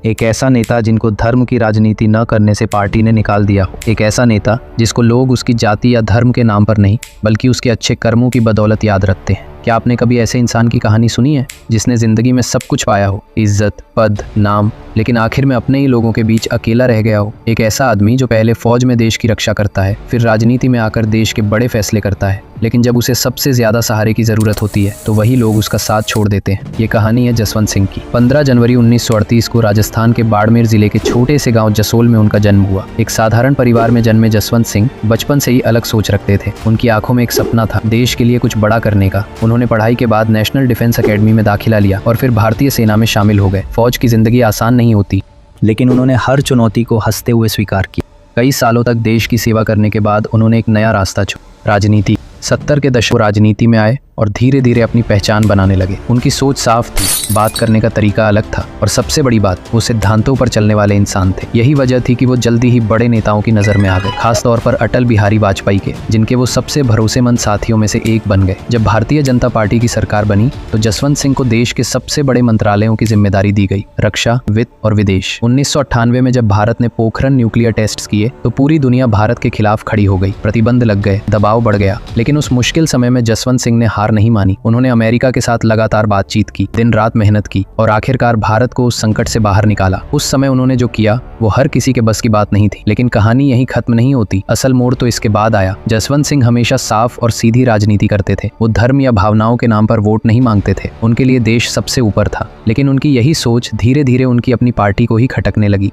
एक ऐसा नेता जिनको धर्म की राजनीति न करने से पार्टी ने निकाल दिया हो। एक ऐसा नेता जिसको लोग उसकी जाति या धर्म के नाम पर नहीं बल्कि उसके अच्छे कर्मों की बदौलत याद रखते हैं। क्या आपने कभी ऐसे इंसान की कहानी सुनी है जिसने जिंदगी में सब कुछ पाया हो, इज्जत, पद, नाम, लेकिन आखिर में अपने ही लोगों के बीच अकेला रह गया हो? एक ऐसा आदमी जो पहले फौज में देश की रक्षा करता है, फिर राजनीति में आकर देश के बड़े फैसले करता है, लेकिन जब उसे सबसे ज्यादा सहारे की जरूरत होती है तो वही लोग उसका साथ छोड़ देते हैं। ये कहानी है जसवंत सिंह की। 15 जनवरी 1938 को राजस्थान के बाड़मेर जिले के छोटे से गांव जसोल में उनका जन्म हुआ। एक साधारण परिवार में जन्मे जसवंत सिंह बचपन से ही अलग सोच रखते थे। उनकी आंखों में एक सपना था, देश के लिए कुछ बड़ा करने का। उन्होंने पढ़ाई के बाद नेशनल डिफेंस एकेडमी में दाखिला लिया और फिर भारतीय सेना में शामिल हो गए। फौज की जिंदगी आसान नहीं होती, लेकिन उन्होंने हर चुनौती को हंसते हुए स्वीकार किया। कई सालों तक देश की सेवा करने के बाद उन्होंने एक नया रास्ता चुना, राजनीति। 70 के दशक राजनीति में आए और धीरे धीरे अपनी पहचान बनाने लगे। उनकी सोच साफ थी, बात करने का तरीका अलग था और सबसे बड़ी बात, वो सिद्धांतों पर चलने वाले इंसान थे। यही वजह थी कि वो जल्दी ही बड़े नेताओं की नजर में आ गए, खासतौर पर अटल बिहारी वाजपेयी के, जिनके वो सबसे भरोसेमंद साथियों में से एक बन गए। जब भारतीय जनता पार्टी की सरकार बनी तो जसवंत सिंह को देश के सबसे बड़े मंत्रालयों की जिम्मेदारी दी गई, रक्षा, वित्त और विदेश। 1998 में जब भारत ने पोखरण न्यूक्लियर टेस्ट किए तो पूरी दुनिया भारत के खिलाफ खड़ी हो गई। प्रतिबंध लग गए, दबाव बढ़ गया, लेकिन उस मुश्किल समय में जसवंत सिंह ने हार नहीं मानी। उन्होंने अमेरिका के साथ लगातार बातचीत की, दिन रात मेहनत की और आखिरकार भारत को उस संकट से बाहर निकाला। उस समय उन्होंने जो किया वो हर किसी के बस की बात नहीं थी, लेकिन कहानी यहीं खत्म नहीं होती। असल मोड़ तो इसके बाद आया। जसवंत सिंह हमेशा साफ और सीधी राजनीति करते थे। वो धर्म या भावनाओं के नाम पर वोट नहीं मांगते थे। उनके लिए देश सबसे ऊपर था, लेकिन उनकी यही सोच धीरे धीरे उनकी अपनी पार्टी को ही खटकने लगी।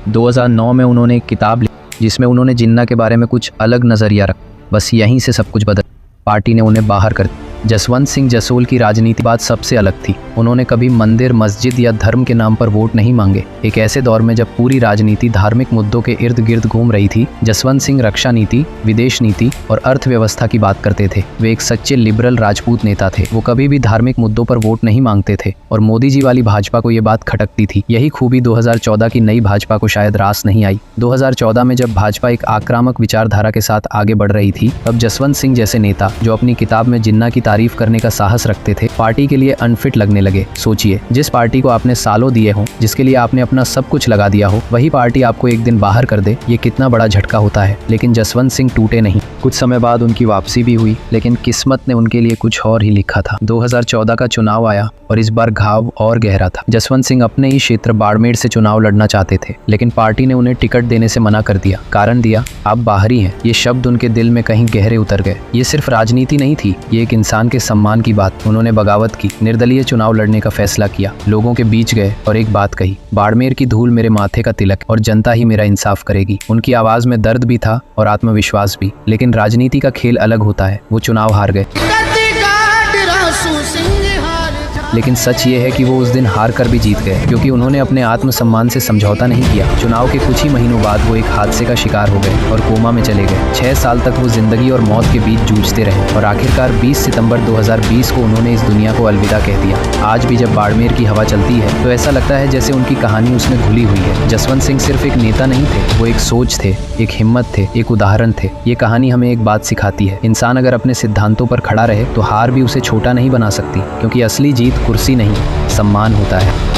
2009 में उन्होंने एक किताब लिखी जिसमें उन्होंने जिन्ना के बारे में कुछ अलग नजरिया रखा। बस यहीं से सब कुछ बदल, पार्टी ने उन्हें बाहर कर दिया। जसवंत सिंह जसोल की राजनीति बात सबसे अलग थी। उन्होंने कभी मंदिर, मस्जिद या धर्म के नाम पर वोट नहीं मांगे। एक ऐसे दौर में जब पूरी राजनीति धार्मिक मुद्दों के इर्द गिर्द घूम रही थी, जसवंत सिंह रक्षा नीति, विदेश नीति और अर्थव्यवस्था की बात करते थे। वे एक सच्चे लिबरल राजपूत नेता थे। वो कभी भी धार्मिक मुद्दों पर वोट नहीं मांगते थे और मोदी जी वाली भाजपा को ये बात खटकती थी। यही खूबी 2014 की नई भाजपा को शायद रास नहीं आई। 2014 में जब भाजपा एक आक्रामक विचारधारा के साथ आगे बढ़ रही थी, तब जसवंत सिंह जैसे नेता जो अपनी किताब में जिन्ना की तारीफ करने का साहस रखते थे, पार्टी के लिए अनफिट लगने लगे। सोचिए, जिस पार्टी को आपने सालों दिए हों, जिसके लिए आपने अपना सब कुछ लगा दिया हो, वही पार्टी आपको एक दिन बाहर कर दे, ये कितना बड़ा झटका होता है। लेकिन जसवंत सिंह टूटे नहीं। कुछ समय बाद उनकी वापसी भी हुई, लेकिन किस्मत ने उनके लिए कुछ और ही लिखा था। 2014 का चुनाव आया और इस बार घाव और गहरा था। जसवंत सिंह अपने ही क्षेत्र बाड़मेर से चुनाव लड़ना चाहते थे, लेकिन पार्टी ने उन्हें टिकट देने से मना कर दिया। कारण दिया, आप बाहरी हैं। ये शब्द उनके दिल में कहीं गहरे उतर गए। ये सिर्फ राजनीति नहीं थी, ये एक इंसान के सम्मान की बात। उन्होंने बगावत की, निर्दलीय चुनाव लड़ने का फैसला किया, लोगों के बीच गए और एक बात कही, बाड़मेर की धूल मेरे माथे का तिलक और जनता ही मेरा इंसाफ करेगी। उनकी आवाज में दर्द भी था और आत्मविश्वास भी। लेकिन राजनीति का खेल अलग होता है। वो चुनाव हार गए, लेकिन सच ये है कि वो उस दिन हार कर भी जीत गए, क्योंकि उन्होंने अपने आत्मसम्मान से समझौता नहीं किया। चुनाव के कुछ ही महीनों बाद वो एक हादसे का शिकार हो गए और कोमा में चले गए। 6 साल तक वो जिंदगी और मौत के बीच जूझते रहे और आखिरकार 20 सितंबर 2020 को उन्होंने इस दुनिया को अलविदा कह दिया। आज भी जब बाड़मेर की हवा चलती है तो ऐसा लगता है जैसे उनकी कहानी उसमें घुली हुई है। जसवंत सिंह सिर्फ एक नेता नहीं थे, वो एक सोच थे, एक हिम्मत थे, एक उदाहरण थे। ये कहानी हमें एक बात सिखाती है, इंसान अगर अपने सिद्धांतों पर खड़ा रहे तो हार भी उसे छोटा नहीं बना सकती, क्योंकि असली जीत कुर्सी नहीं, सम्मान होता है।